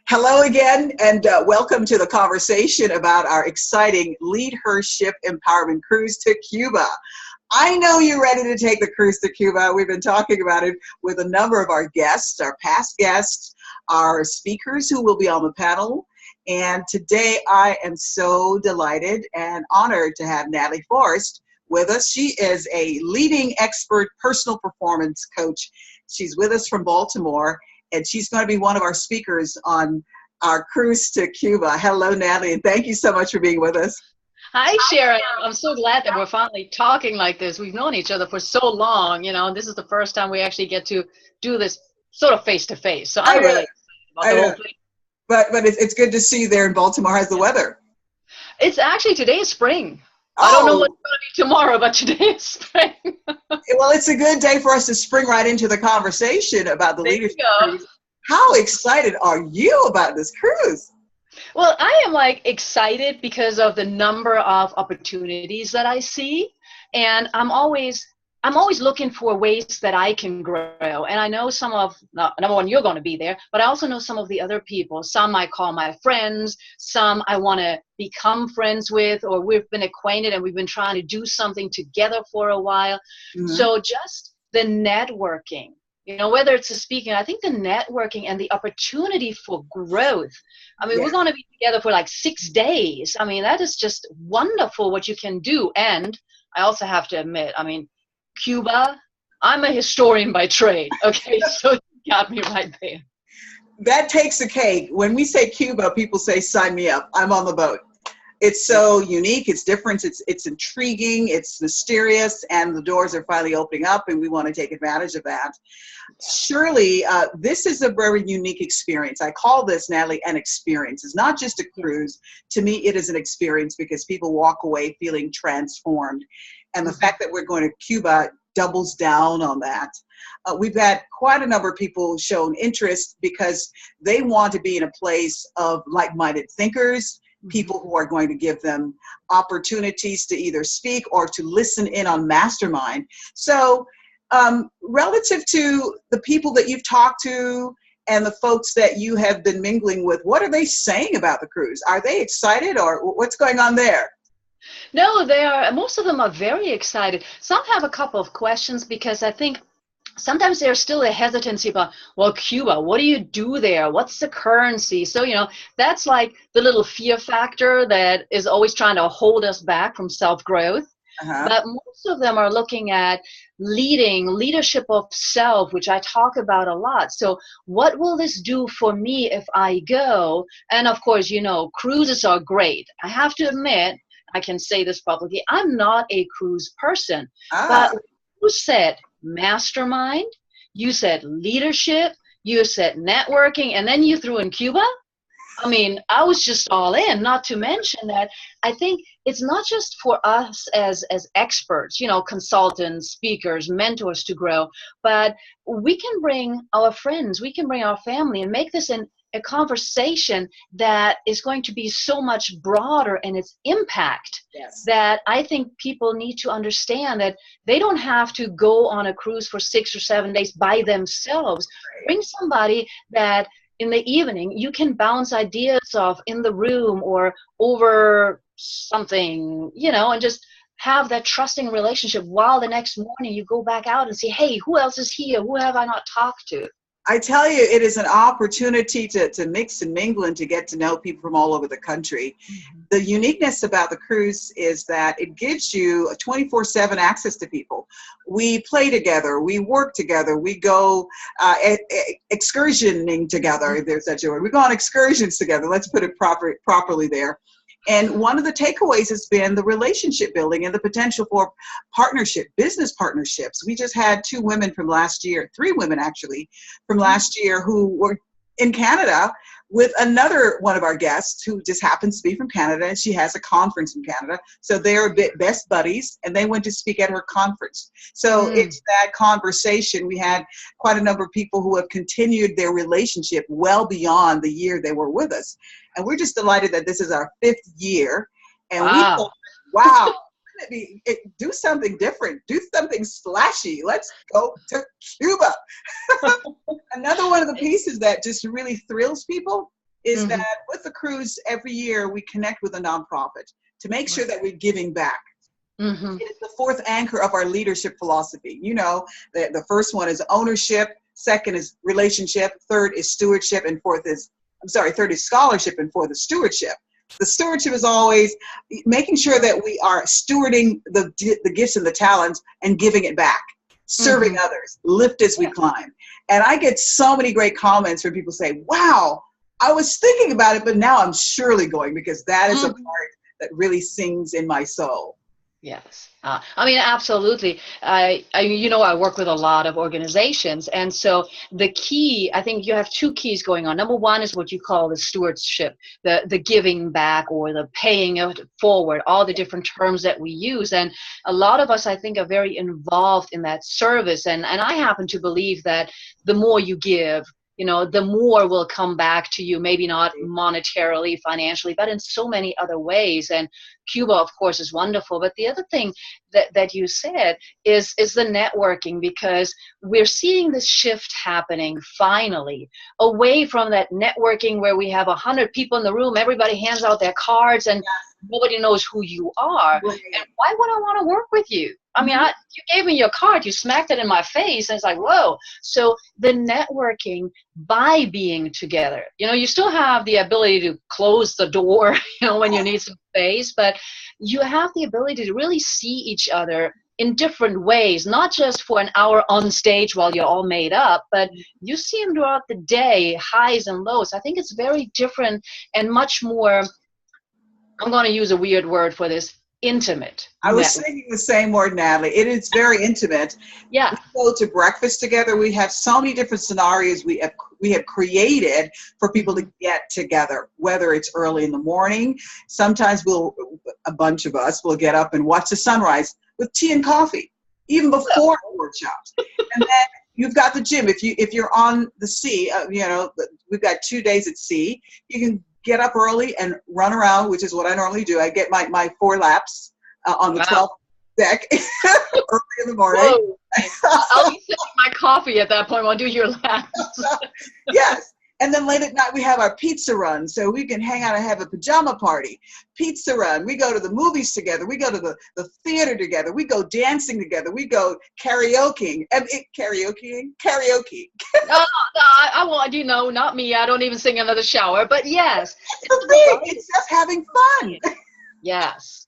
Hello again, and welcome to the conversation about our exciting LeadHERship Empowerment Cruise to Cuba. I know you're ready to take the cruise to Cuba. We've been talking about it with a number of our guests, our past guests, our speakers who will be on the panel. And today I am so delighted and honored to have Natalie Forrest with us. She is a leading expert personal performance coach. She's with us from Baltimore, and she's going to be one of our speakers on our cruise to Cuba. Hello, Natalie, and thank you so much for being with us. Hi, Sharon. I'm so glad that we're finally talking like this. We've known each other for so long, this is the first time we actually get to do this sort of face-to-face. So I'm really excited about the whole thing. But it's good to see you there in Baltimore. How's the weather? It's actually, today is spring. I don't know what's going to be tomorrow, but today is spring. Well, it's a good day for us to spring right into the conversation about the leadership cruise. How excited are you about this cruise? Well, I am excited because of the number of opportunities that I see, and I'm always looking for ways that I can grow. And I know number one, you're going to be there, but I also know some of the other people. Some I call my friends, some I want to become friends with, or we've been acquainted and we've been trying to do something together for a while. Mm-hmm. So just the networking, whether it's a speaking, I think the networking and the opportunity for growth. I mean, We're going to be together for 6 days. I mean, that is just wonderful what you can do. And I also have to admit, Cuba, I'm a historian by trade, okay? So you got me right there. That takes a cake. When we say Cuba, people say, sign me up. I'm on the boat. It's so unique, it's different, it's intriguing, it's mysterious, and the doors are finally opening up, and we want to take advantage of that. Surely, this is a very unique experience. I call this, Natalie, an experience. It's not just a cruise. To me, it is an experience because people walk away feeling transformed. And the fact that we're going to Cuba doubles down on that. We've had quite a number of people shown interest because they want to be in a place of like-minded thinkers, people who are going to give them opportunities to either speak or to listen in on mastermind. So relative to the people that you've talked to and the folks that you have been mingling with, what are they saying about the cruise? Are they excited, or what's going on there? No, most of them are very excited. Some have a couple of questions because I think sometimes there's still a hesitancy about, well, Cuba, what do you do there? What's the currency? So, that's like the little fear factor that is always trying to hold us back from self-growth. Uh-huh. But most of them are looking at leadership of self, which I talk about a lot. So what will this do for me if I go? And of course, cruises are great. I have to admit, I can say this publicly, I'm not a cruise person. But you said mastermind, you said leadership, you said networking, and then you threw in Cuba. I was just all in, not to mention that I think it's not just for us as experts, consultants, speakers, mentors to grow, but we can bring our friends, we can bring our family and make this a conversation that is going to be so much broader in its impact. Yes. That I think people need to understand that they don't have to go on a cruise for 6 or 7 days by themselves. Right. Bring somebody that in the evening you can bounce ideas off in the room or over something, and just have that trusting relationship while the next morning you go back out and see, hey, who else is here? Who have I not talked to? I tell you, it is an opportunity to mix and mingle and to get to know people from all over the country. Mm-hmm. The uniqueness about the cruise is that it gives you a 24/7 access to people. We play together, we work together, we go excursioning together. There's such a word. We go on excursions together. Let's put it properly there. And one of the takeaways has been the relationship building and the potential for business partnerships. We just had 2 women from last year, 3 women actually, from last year who were in Canada with another one of our guests who just happens to be from Canada, and she has a conference in Canada. So they're best buddies, and they went to speak at her conference. So it's that conversation. We had quite a number of people who have continued their relationship well beyond the year they were with us. And we're just delighted that this is our 5th year. And we thought, wow, do something different, do something splashy. Let's go to Cuba. Another one of the pieces that just really thrills people is that with the cruise every year we connect with a nonprofit to make sure that we're giving back. It is the fourth anchor of our leadership philosophy. You know, the first one is ownership, second is relationship, third is stewardship, and third is scholarship, and fourth is stewardship. The stewardship is always making sure that we are stewarding the gifts and the talents and giving it back, serving others, lift as we climb. And I get so many great comments where people say, wow, I was thinking about it, but now I'm surely going, because that is a part that really sings in my soul. Yes. I mean, absolutely. I work with a lot of organizations. And so the key, I think you have two keys going on. Number one is what you call the stewardship, the giving back or the paying it forward, all the different terms that we use. And a lot of us, I think, are very involved in that service. And I happen to believe that the more you give, the more will come back to you, maybe not monetarily, financially, but in so many other ways. And Cuba, of course, is wonderful. But the other thing that you said is the networking, because we're seeing this shift happening finally away from that networking where we have 100 people in the room, everybody hands out their cards and nobody knows who you are. And why would I want to work with you? I mean, you gave me your card, you smacked it in my face, and it's like, whoa. So the networking by being together, you still have the ability to close the door, when you need some space, but you have the ability to really see each other in different ways, not just for an hour on stage while you're all made up, but you see them throughout the day, highs and lows. I think it's very different and much more, I'm going to use a weird word for this, intimate. I was thinking the same word, Natalie. It is very intimate. Yeah. We go to breakfast together. We have so many different scenarios we have created for people to get together, whether it's early in the morning. Sometimes a bunch of us will get up and watch the sunrise with tea and coffee, even before workshops. And then you've got the gym. If you're on the sea, we've got 2 days at sea. You can get up early and run around, which is what I normally do. I get my 4 laps on the 12th deck early in the morning. I'll be sipping my coffee at that point while I do your laps. Yes. And then late at night, we have our pizza run. So we can hang out and have a pajama party. Pizza run. We go to the movies together. We go to the theater together. We go dancing together. We go karaoke. Karaoke. No, I want, not me. I don't even sing under the shower. But yes. It's just having fun. Yes.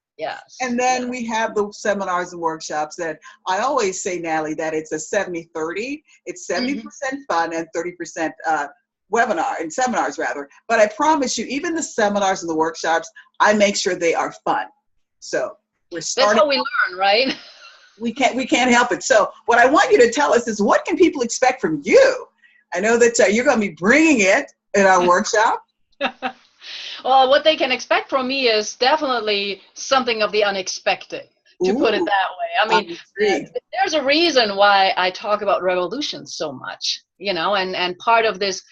And then we have the seminars and workshops that I always say, Natalie, that it's a 70-30. It's 70% fun and 30% webinar and seminars rather. But I promise you, even the seminars and the workshops, I make sure they are fun. So we're starting. That's how we learn, right? We can't help it. So what I want you to tell us is, what can people expect from you? I know that you're going to be bringing it in our workshop. Well, what they can expect from me is definitely something of the unexpected, to put it that way. I mean, there's a reason why I talk about revolution so much, and part of this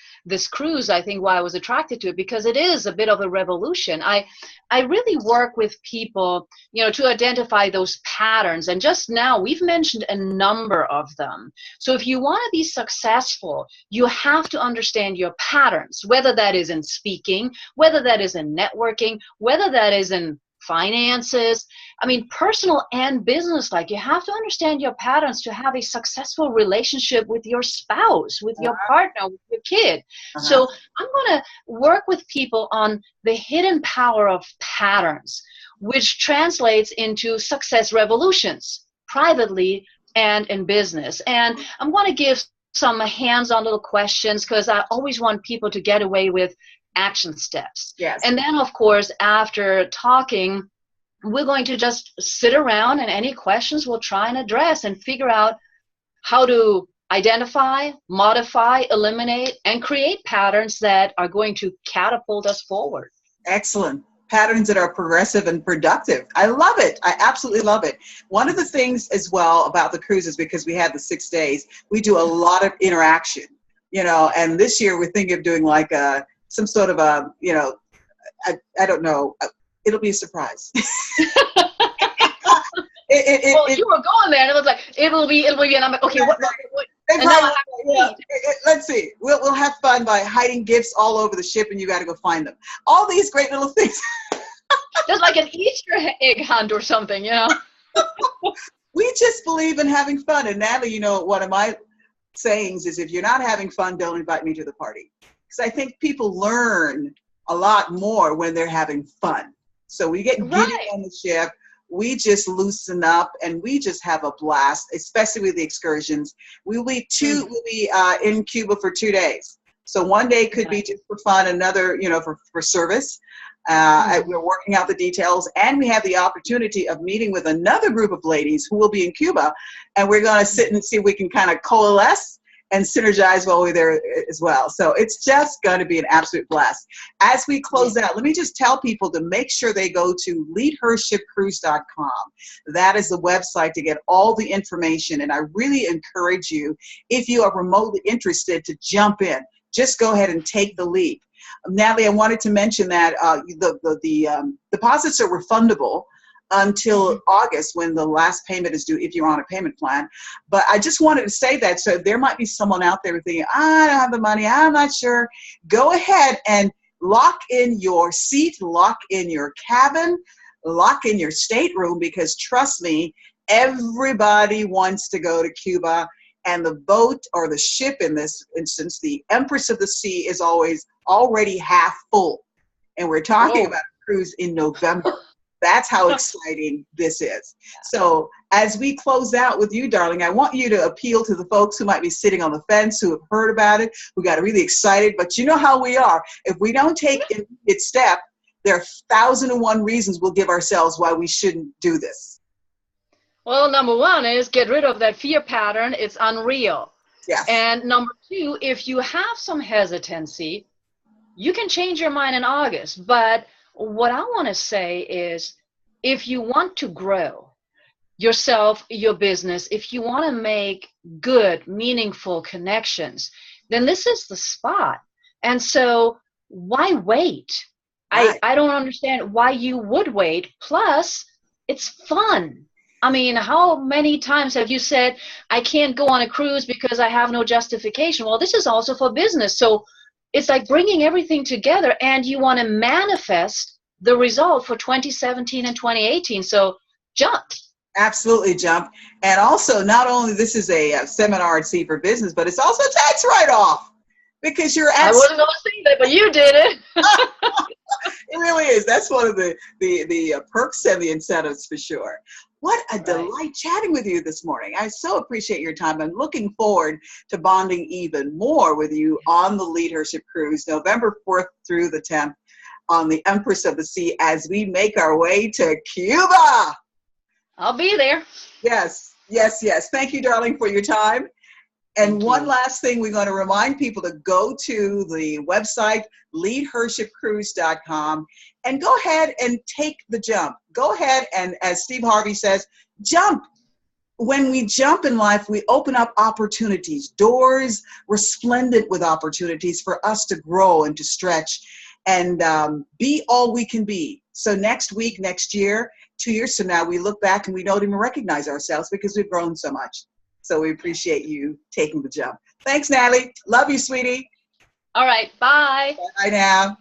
cruise, I think why I was attracted to it, because it is a bit of a revolution. I really work with people, to identify those patterns. And just now we've mentioned a number of them. So if you want to be successful, you have to understand your patterns, whether that is in speaking, whether that is in networking, whether that is in finances, personal and business. Like, you have to understand your patterns to have a successful relationship with your spouse, with your partner, with your kid. So I'm going to work with people on the hidden power of patterns, which translates into success revolutions, privately and in business. And I'm going to give some hands-on little questions, because I always want people to get away with action steps. Yes. And then, of course, after talking, we're going to just sit around, and any questions we'll try and address and figure out how to identify, modify, eliminate, and create patterns that are going to catapult us forward. Excellent. Patterns that are progressive and productive. I love it. I absolutely love it. One of the things as well about the cruises, because we had the 6 days, we do a lot of interaction, and this year we're thinking of doing like some sort of a, I don't know, it'll be a surprise. You were going there, and it was like, it'll be, and I'm like, okay, what They And now I probably, have to yeah, eat. let's see. We'll have fun by hiding gifts all over the ship, and you got to go find them. All these great little things. Just like an Easter egg hunt or something, you know? We just believe in having fun. And Natalie, you know, one of my sayings is, if you're not having fun, don't invite me to the party. Because I think people learn a lot more when they're having fun. So we get giddy Right. on the ship. We just loosen up and we just have a blast, especially with the excursions. We'll be in Cuba for 2 days. So one day could be just for fun, another, you know, for service. We're working out the details, and we have the opportunity of meeting with another group of ladies who will be in Cuba, and we're going to sit and see if we can kind of coalesce and synergize while we're there as well. So it's just going to be an absolute blast. As we close out, let me just tell people to make sure they go to LeadHERshipCruise.com. That is the website to get all the information, and I really encourage you, if you are remotely interested, to jump in. Just go ahead and take the leap. Natalie, I wanted to mention that the deposits are refundable until August, when the last payment is due, if you're on a payment plan. But I just wanted to say that, so there might be someone out there thinking, I don't have the money, I'm not sure. Go ahead and lock in your seat, lock in your cabin, lock in your stateroom, because trust me, everybody wants to go to Cuba. And the boat, or the ship in this instance, the Empress of the Sea, is already half full. And we're talking about a cruise in November. That's how exciting this is. So as we close out with you, darling, I want you to appeal to the folks who might be sitting on the fence, who have heard about it, who got really excited. But you know how we are. If we don't take it step, there are 1,001 reasons we'll give ourselves why we shouldn't do this. Well, number one is get rid of that fear pattern. It's unreal. Yes. And number two, if you have some hesitancy, you can change your mind in August. But what I want to say is, if you want to grow yourself, your business, if you want to make good, meaningful connections, then this is the spot. And so why wait? Right. I don't understand why you would wait. Plus, it's fun. I mean, how many times have you said, I can't go on a cruise because I have no justification? Well, this is also for business. So it's like bringing everything together, and you want to manifest the result for 2017 and 2018. So jump. Absolutely jump. And also, not only this is a seminar at sea for business, but it's also tax write-off, because you're at I wasn't going to say that, but you did it. It really is. That's one of the perks and the incentives for sure. What a delight chatting with you this morning. I so appreciate your time. I'm looking forward to bonding even more with you on the LeadHERship cruise, November 4th through the 10th, on the Empress of the Sea, as we make our way to Cuba. I'll be there. Yes, yes, yes. Thank you, darling, for your time. And one last thing, we're going to remind people to go to the website, LeadHERshipCruise.com, and go ahead and take the jump. Go ahead and, as Steve Harvey says, jump. When we jump in life, we open up opportunities, doors resplendent with opportunities for us to grow and to stretch and be all we can be. So next week, next year, 2 years from now, we look back and we don't even recognize ourselves because we've grown so much. So we appreciate you taking the jump. Thanks, Natalie. Love you, sweetie. All right. Bye. Bye now.